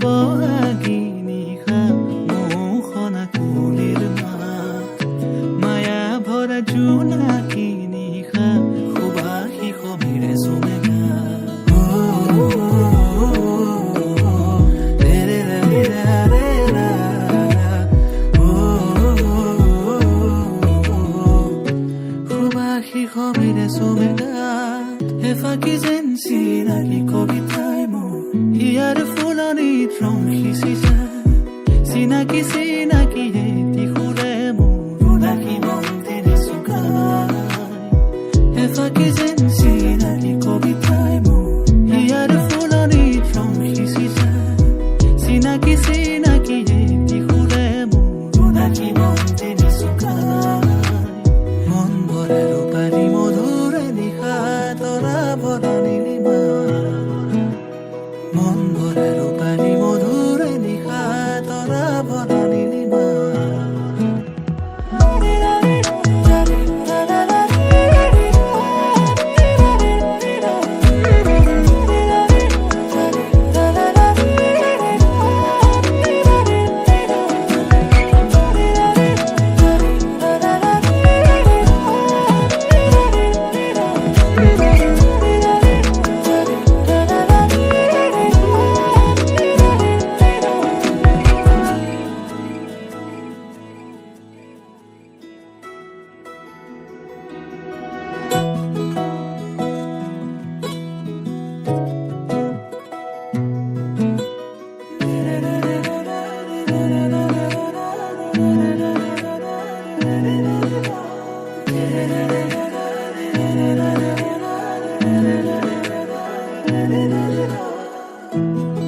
বহাগী নিশা মোহনা কুলিৰ মাত মায়া ভৰা জোনাকী নিশা সুবাসী সমীৰে চুমেগা সুবাসী সমীৰে চুমেগা এফাকি যেন চিনাকি কবিতাই মোৰ হিয়াৰ ফুলনিত ৰং সিঁচি যায় চিনাকি চিনাকি এটি সুৰে মোৰ ৰাখি মন্দিৰে চুকাই এফাকি যেন চিনাকি কবিতাই মোৰ হিয়াৰ ফুলনিত ৰং সিঁচি যায় চিনাকি চিনাকি এটি সুৰে মোৰ ৰাখি মন্দিৰে চুকাই মন ভৰে ৰূপালী মধুৰে নিশা তৰা ভৰা নীলিমা মন ভৰে ৰূপালী মধুৰে নিশা তৰা ভৰা নীলিমা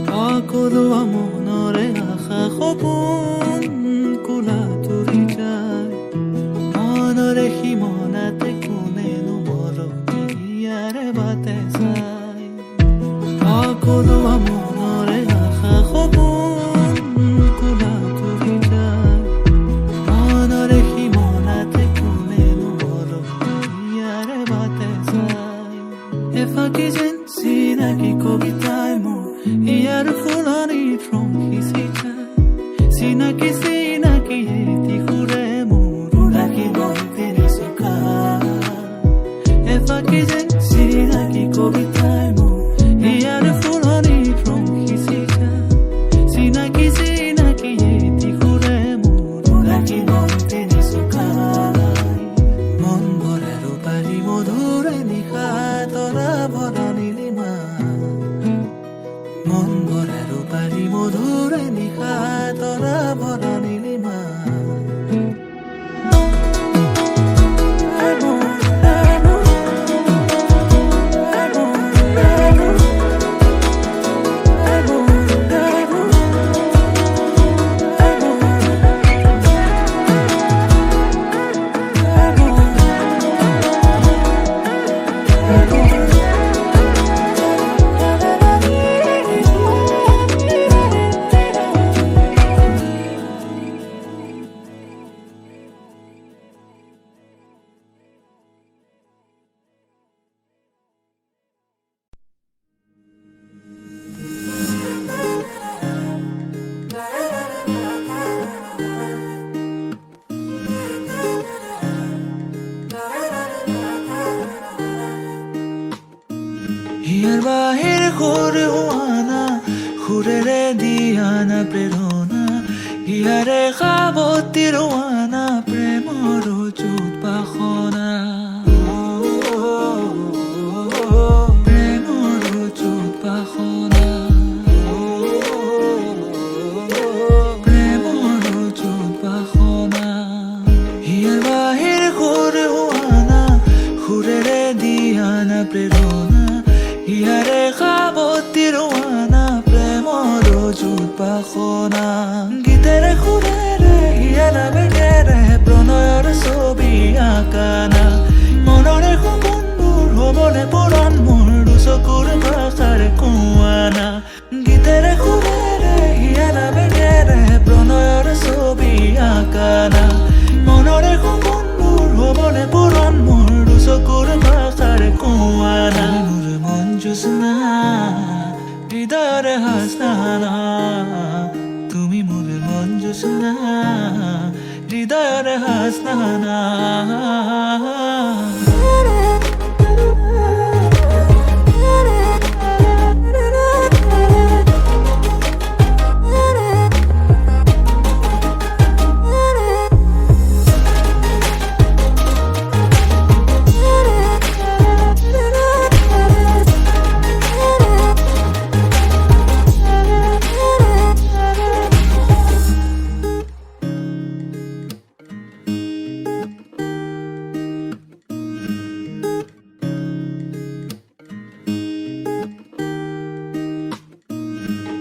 সকলোৱা মনৰে আশা সপোন কোলা তুলি যায় মনৰে সীমনাতে কোনেনো মৰমীয়াৰে বাটে চাই সকলোৱা মনৰে আশা সপোন কোলা তুলি যায় মনৰে সীমনাতে কোনেনো মৰমীয়াৰে বাটে চাই এফাকি যেন চিনাকি কবিতাই মোৰ ইয়াৰ ফুলনিত ৰং সিঁচি যায় চিনাকি চিনাকি এটি সুৰে মোৰ ৰাখি মন্দিৰে চুকাই এফাকি যেন চিনাকি কবিতাই মোৰ ইয়াৰ ফুলনিত ৰং সিঁচি যায় চিনাকি চিনাকি এটি সুৰে মোৰ ৰাখি মন্দিৰে চুকাই মন ভৰে ৰূপালী মধুৰে নিশা তৰা ভৰা নীলিমা মন ভৰে ৰূপালী মধুৰে নিশা তৰা ভৰা নীলিমা হিয়াৰ বাহিৰ সুৰ হোৱানা সুৰেৰে দিয়ানা প্ৰেৰণা হিয়াৰে সাৱতী ৰোৱানা প্ৰেমৰ যুত বাসনা প্ৰেমৰ যুত বাসনা প্ৰেমৰ যুত বাসনা হিয়াৰ বাহিৰ সুৰ হোৱানা সুৰেৰে দিয়ানা প্ৰেৰণা হিয়াৰে সাৱতী ৰোৱানা প্ৰেমৰ যুত বাসনা গীতেৰে সুৰেৰে হিয়াৰা বেগেৰে প্ৰণয়ৰ ছবি আঁকানা মনৰে সপোনবোৰ হ'বলে পূৰণ মোৰ দুচকুৰ ভাষাৰে কোৱানা গীতেৰে সুৰেৰে হিয়াৰা বেগেৰে প্ৰণয়ৰ ছবি আঁকানা মনৰে সপোনবোৰ হ'বলে পূৰণ মোৰ দুচকুৰ ভাষাৰে কোৱানা মোৰ মন জোছনা হৃদয়ৰে হাসনা জ্যোৎস্না তুমি মোৰ মন জ্যোৎস্না হৃদয়ৰ হাসনা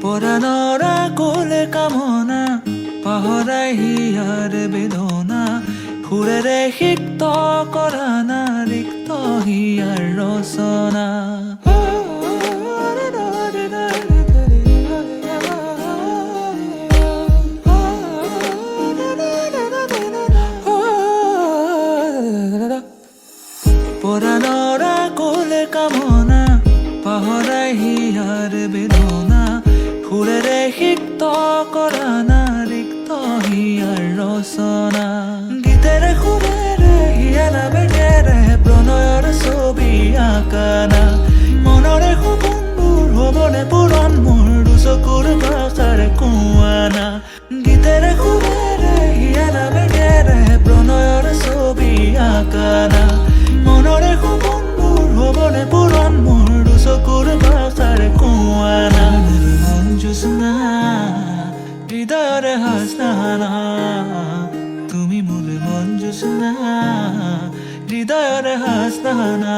পৰাণৰ কোলে কামনা পাহৰাই হিয়াৰ বেদনা সুৰেৰে সিক্ত কৰা না ৰিক্ত হিয়াৰ ৰচনা পৰাণৰ কোলে কামনা পাহৰাই হিয়াৰ বেদনা সুৰেৰে সিক্ত কৰা না ৰিক্ত হিয়াৰ ৰচনা গীতেৰে সুৰেৰে হিয়া নামেৰে প্ৰণয়ৰ ছবি আঁকানা মনৰে সপোনবোৰ হ'বনে পূৰণ মোৰ দুচকুৰ ভাষাৰে কোৱানা গীতেৰে সুৰেৰে হিয়া নামেৰে প্ৰণয়ৰ ছবি আঁকানা মনৰে সপোনবোৰ হ'বনে পূৰণ মোৰ দুচকুৰ ভাষাৰে কোৱানা জ্যোৎস্না হৃদয়ৰ হাসনা তুমি মোৰ মন জ্যোৎস্না হৃদয়ৰ হাসনা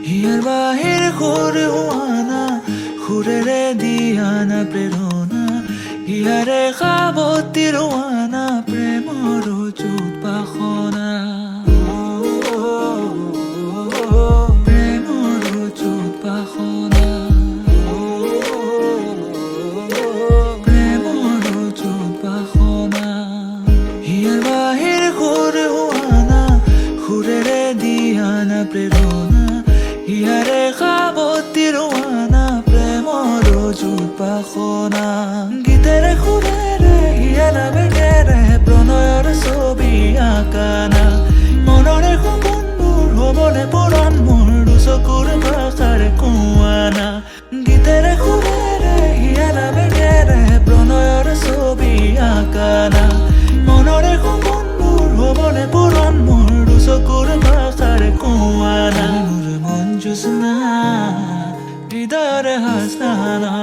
হিয়াৰ বাহিৰ সুৰ হোৱানা সুৰেৰে দিয়ানা প্ৰেৰণা হিয়াৰে সাৱতী ৰোৱানা প্ৰেমৰ উৎপাসনা প্ৰেমৰ উৎপাসনা প্ৰেমৰ উৎপাসনা হিয়াৰ বাহিৰ সুৰ হোৱানা সুৰেৰে দিয়ানা প্ৰেৰণা হিয়াৰে সাৱতী ৰোৱানা প্ৰেমৰ উৎপাসনা গীতেৰে সুৰেৰে হিয়া নামেৰে প্ৰণয়ৰ ছবি আঁকানা মনৰে সপোনবোৰ হ'বনে পূৰণ মোৰ দুচকুৰ ভাষাৰে কোৱানা গীতেৰে সুৰেৰে হিয়া নামেৰে প্ৰণয়ৰ ছবি আঁকানা মনৰে সপোনবোৰ হ'বনে পূৰণ মোৰ দুচকুৰ ভাষাৰে কোৱানা জ্যোৎস্না হৃদয়ৰ হাসনা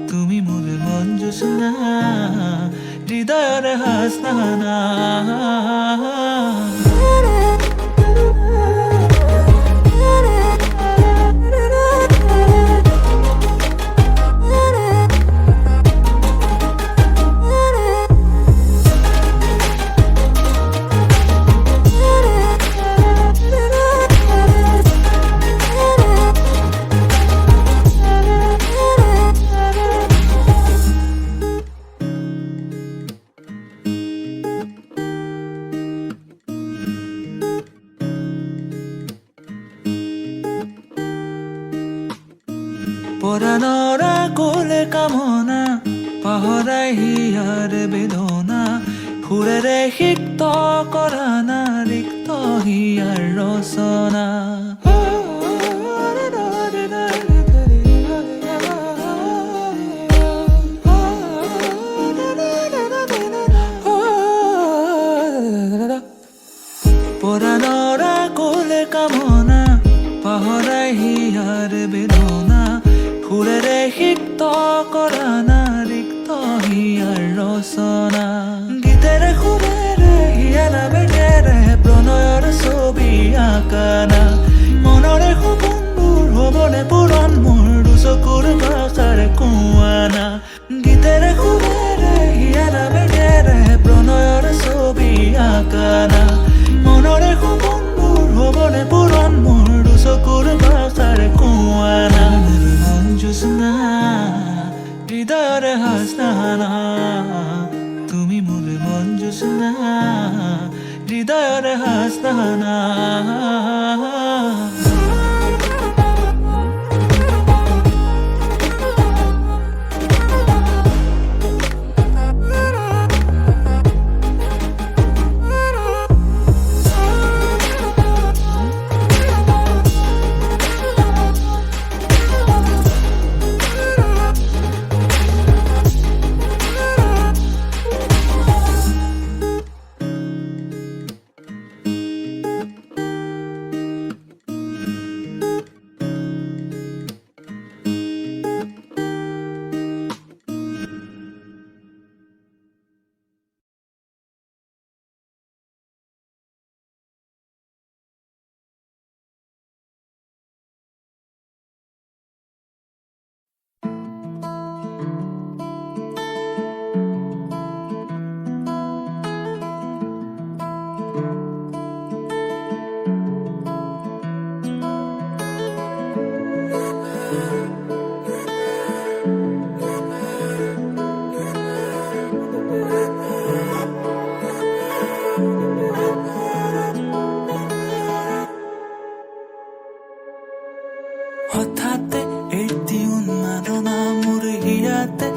তুমি মোৰ মন জ্যোৎস্না হৃদয়ৰ হাসনা পৰাণৰ কোলে কামনা পাহৰাই হিয়াৰ বেদনা সুৰেৰে সিক্ত কৰা না ৰিক্ত হিয়াৰ ৰচনা সিক্ত কৰা নাৰিক্ত হিয়াৰ ৰচনা গীতেৰে সুৰেৰে হিয়া নামেৰে প্ৰণয়ৰ ছবি আঁকানা মনৰে সপোনবোৰ হ'বনে পূৰণ মোৰ দুচকুৰ ভাষাৰে কোৱানা গীতেৰে সুৰেৰে হিয়া নামেৰে প্ৰণয়ৰ ছবি আঁকানা মনৰে সপোনবোৰ হ'বনে পূৰণ মোৰ দুচকুৰ ভাষাৰে কোৱানা জোৎস্না হৃদয়ৰে হাসনা তুমি মোৰ মন জোৎস্না হৃদয়ৰে হাসনা হঠাতে এটি উন্মাদনা মোৰ হিয়াতে